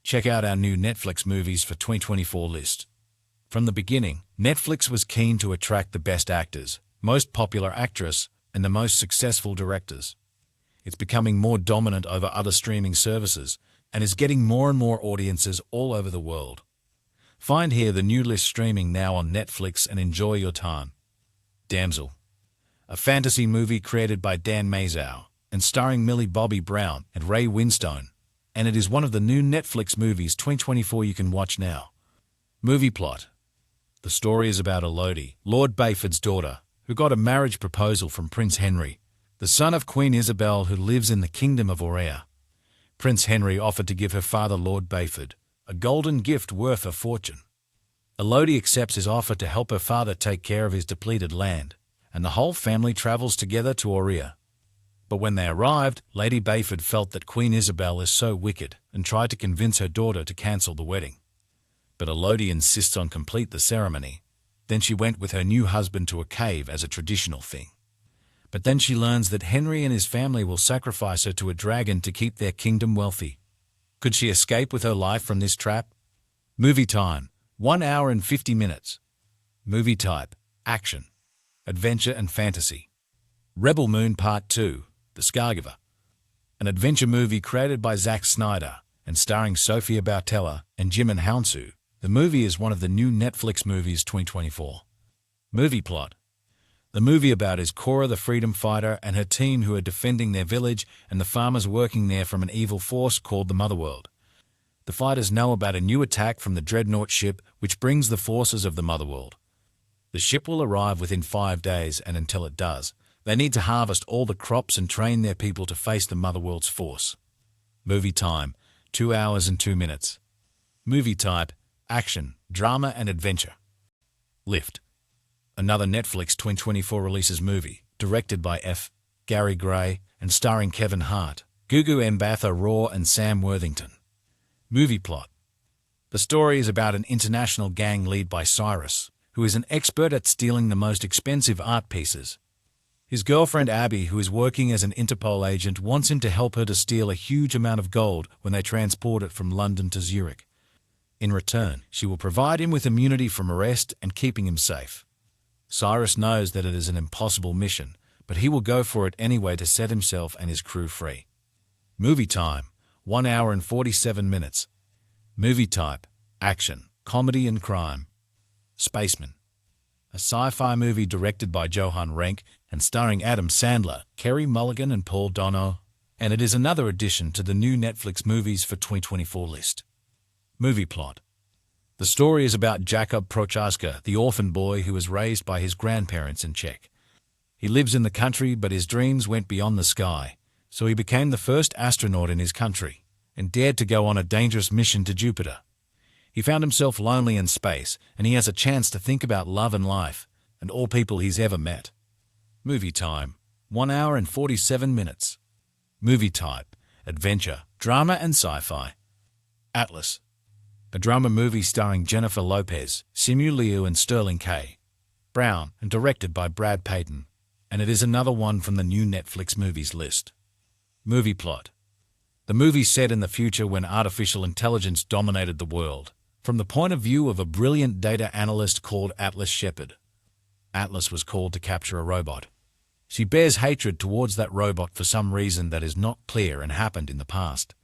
Check out our new Netflix movies for 2024 list. From the beginning, Netflix was keen to attract the best actors, most popular actress, and the most successful directors. It's becoming more dominant over other streaming services and is getting more and more audiences all over the world. Find here the new list streaming now on Netflix and enjoy your time. Damsel, a fantasy movie created by Dan Mazow and starring Millie Bobby Brown and Ray Winstone, and it is one of the new Netflix movies 2024 you can watch now. Movie plot. The story is about Elodie, Lord Bayford's daughter, who got a marriage proposal from Prince Henry, the son of Queen Isabel who lives in the Kingdom of Aurea. Prince Henry offered to give her father, Lord Bayford, a golden gift worth a fortune. Elodie accepts his offer to help her father take care of his depleted land, and the whole family travels together to Aurea. But when they arrived, Lady Bayford felt that Queen Isabel is so wicked and tried to convince her daughter to cancel the wedding. But Elodie insists on complete the ceremony. Then she went with her new husband to a cave as a traditional thing. But then she learns that Henry and his family will sacrifice her to a dragon to keep their kingdom wealthy. Could she escape with her life from this trap? Movie time, 1 hour and 50 minutes. Movie type, action, adventure and fantasy. Rebel Moon Part 2, The Scargiver. An adventure movie created by Zack Snyder and starring Sofia Boutella and Jimon Hounsou. The movie is one of the new Netflix movies 2024. Movie plot. The movie about is Cora the freedom fighter and her team who are defending their village and the farmers working there from an evil force called the Motherworld. The fighters know about a new attack from the Dreadnought ship which brings the forces of the Motherworld. The ship will arrive within 5 days, and until it does, they need to harvest all the crops and train their people to face the Motherworld's force. Movie time, 2 hours and 2 minutes. Movie type, action, drama and adventure. Lift. Another Netflix 2024 releases movie, directed by F. Gary Gray and starring Kevin Hart, Gugu Mbatha Raw and Sam Worthington. Movie plot. The story is about an international gang led by Cyrus, who is an expert at stealing the most expensive art pieces. His girlfriend Abby, who is working as an Interpol agent, wants him to help her to steal a huge amount of gold when they transport it from London to Zurich. In return, she will provide him with immunity from arrest and keeping him safe. Cyrus knows that it is an impossible mission, but he will go for it anyway to set himself and his crew free. Movie time, 1 hour and 47 minutes. Movie type, action, comedy and crime. Spaceman. A sci-fi movie directed by Johan Renck and starring Adam Sandler, Kerry Mulligan and Paul Dano, and it is another addition to the new Netflix movies for 2024 list. Movie plot. The story is about Jakub Prochaska, the orphan boy who was raised by his grandparents in Czech. He lives in the country, but his dreams went beyond the sky, so he became the first astronaut in his country and dared to go on a dangerous mission to Jupiter. He found himself lonely in space, and he has a chance to think about love and life and all people he's ever met. Movie time, 1 hour and 47 minutes. Movie type, adventure, drama and sci-fi. Atlas. A drama movie starring Jennifer Lopez, Simu Liu and Sterling K. Brown, and directed by Brad Peyton, and it is another one from the new Netflix movies list. Movie plot. The movie set in the future when artificial intelligence dominated the world, from the point of view of a brilliant data analyst called Atlas Shepard. Atlas was called to capture a robot. She bears hatred towards that robot for some reason that is not clear and happened in the past.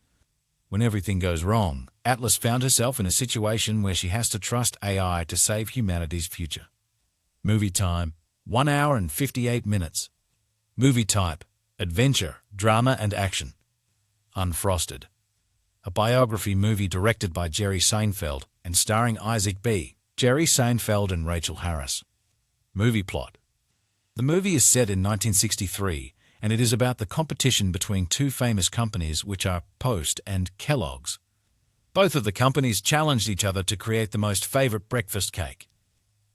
When everything goes wrong, Atlas found herself in a situation where she has to trust AI to save humanity's future. Movie time, 1 hour and 58 minutes. Movie type, adventure, drama and action. Unfrosted. A biography movie directed by Jerry Seinfeld and starring Isaac B., Jerry Seinfeld and Rachel Harris. Movie plot. The movie is set in 1963, and it is about the competition between two famous companies which are Post and Kellogg's. Both of the companies challenged each other to create the most favorite breakfast cake.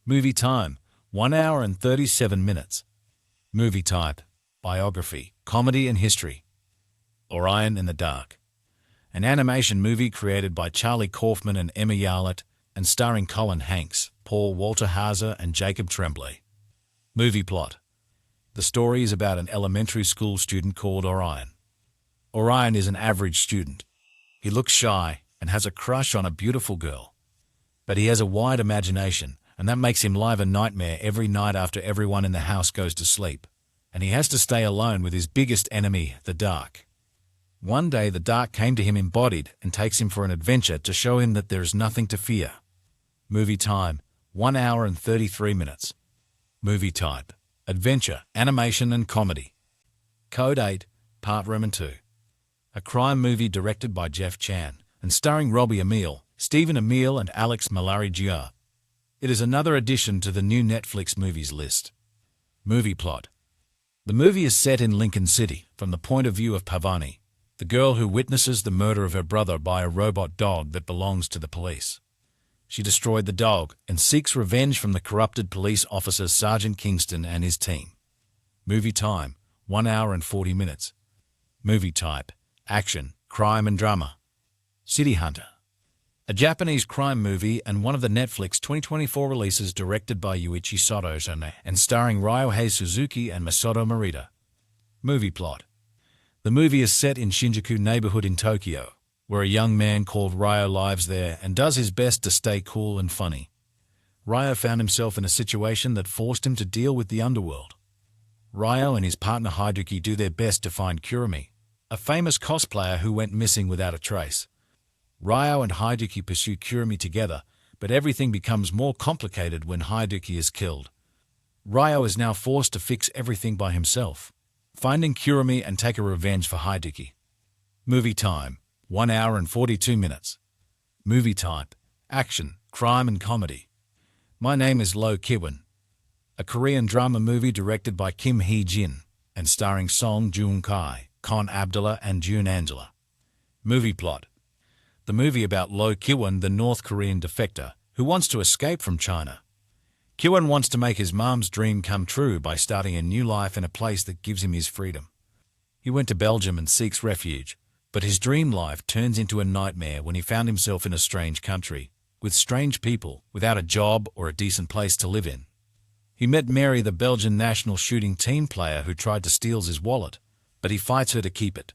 Movie time, 1 hour and 37 minutes. Movie type, biography, comedy and history. Orion in the Dark. An animation movie created by Charlie Kaufman and Emma Yarlett and starring Colin Hanks, Paul Walter Hauser and Jacob Tremblay. Movie plot. The story is about an elementary school student called Orion. Orion is an average student. He looks shy, and has a crush on a beautiful girl. But he has a wide imagination, and that makes him live a nightmare every night after everyone in the house goes to sleep, and he has to stay alone with his biggest enemy, the dark. One day the dark came to him embodied and takes him for an adventure to show him that there is nothing to fear. Movie time, 1 hour and 33 minutes. Movie type, adventure, animation and comedy. Code 8, Part Roman 2. A crime movie directed by Jeff Chan and starring Robbie Amell, Stephen Amell and Alex Malari-Gia. It is another addition to the new Netflix movies list. Movie plot. The movie is set in Lincoln City from the point of view of Pavani, the girl who witnesses the murder of her brother by a robot dog that belongs to the police. She destroyed the dog and seeks revenge from the corrupted police officer Sergeant Kingston and his team. Movie time, 1 hour and 40 minutes. Movie type, action, crime and drama. City Hunter. A Japanese crime movie and one of the Netflix 2024 releases directed by Yuichi Satoshine and starring Ryohei Suzuki and Masato Morita. Movie plot. The movie is set in Shinjuku neighborhood in Tokyo, where a young man called Ryo lives there and does his best to stay cool and funny. Ryo found himself in a situation that forced him to deal with the underworld. Ryo and his partner Hideki do their best to find Kurumi, a famous cosplayer who went missing without a trace. Ryo and Hideki pursue Kurumi together, but everything becomes more complicated when Hideki is killed. Ryo is now forced to fix everything by himself, finding Kurumi and take a revenge for Hideki. Movie time, 1 hour and 42 minutes. Movie type, action, crime and comedy. My Name is Lo Kiwon. A Korean drama movie directed by Kim Hee-jin and starring Song Joong-ki, Kon Abdullah and June Angela. Movie plot. The movie about Lo Kiwon, the North Korean defector who wants to escape from China. Kiwon wants to make his mom's dream come true by starting a new life in a place that gives him his freedom. He went to Belgium and seeks refuge, but his dream life turns into a nightmare when he found himself in a strange country, with strange people, without a job or a decent place to live in. He met Mary, the Belgian national shooting team player who tried to steal his wallet, but he fights her to keep it.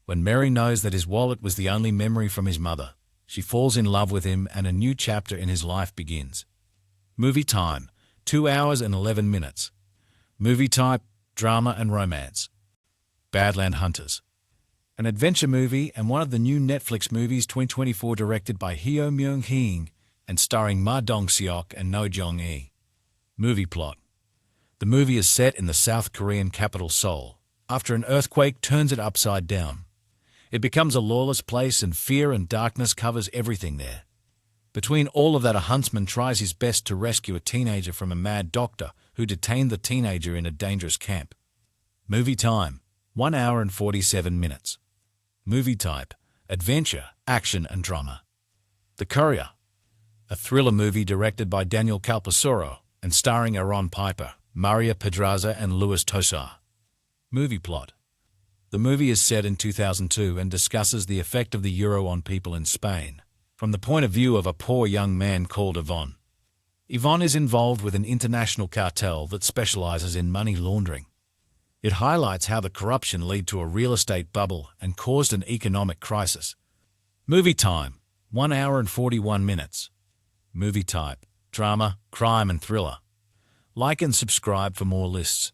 When Mary knows that his wallet was the only memory from his mother, she falls in love with him and a new chapter in his life begins. Movie time, 2 hours and 11 minutes. Movie type, drama and romance. Badland Hunters. An adventure movie and one of the new Netflix movies 2024 directed by Hyo Myung-hee and starring Ma Dong-seok and No Jong-e. Movie plot. The movie is set in the South Korean capital Seoul, after an earthquake turns it upside down. It becomes a lawless place and fear and darkness covers everything there. Between all of that, a huntsman tries his best to rescue a teenager from a mad doctor who detained the teenager in a dangerous camp. Movie time, 1 hour and 47 minutes. Movie type, adventure, action and drama. The Courier. A thriller movie directed by Daniel Calpasoro and starring Aaron Piper, Maria Pedraza and Luis Tosar. Movie plot. The movie is set in 2002 and discusses the effect of the euro on people in Spain, from the point of view of a poor young man called Yvonne. Yvonne is involved with an international cartel that specializes in money laundering. It highlights how the corruption led to a real estate bubble and caused an economic crisis. Movie time, 1 hour and 41 minutes. Movie type, drama, crime and thriller. Like and subscribe for more lists.